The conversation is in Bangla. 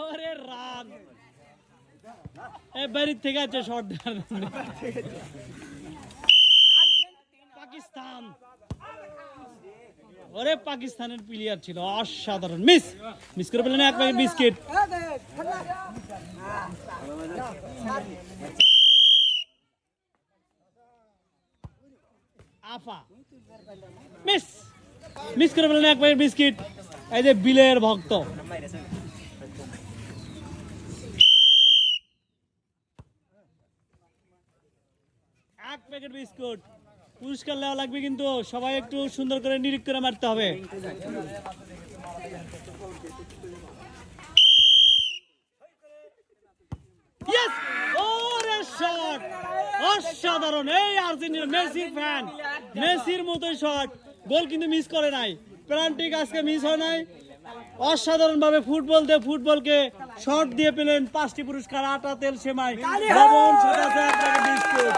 ওরে রান এই বাড়ির থেকে আছে শট পাকিস্তান ওরে পাকিস্তানের প্লেয়ার ছিল অসাধারণ মিস করে পেলেন এক প্যাকেট বিস্কিট আফা মিস করে পেলেন এক প্যাকেট বিস্কিট এই যে বিলের ভক্ত এক প্যাকেট বিস্কুট পুরস্কার নেওয়া লাগবে কিন্তু সবাই একটু সুন্দর করে নিরীক্ষ করে মারতে হবে অসাধারণ এই আর্জেন্টিনা মেসির ফ্যান মেসির মতোই শট গোল কিন্তু মিস করে নাই পেনাল্টি আজকে মিস হয় নাই অসাধারণ ভাবে ফুটবলকে শট দিয়ে পেলেন 5টি পুরস্কার আটা তেল সেমাই লবণ সাদা চা বিস্কুট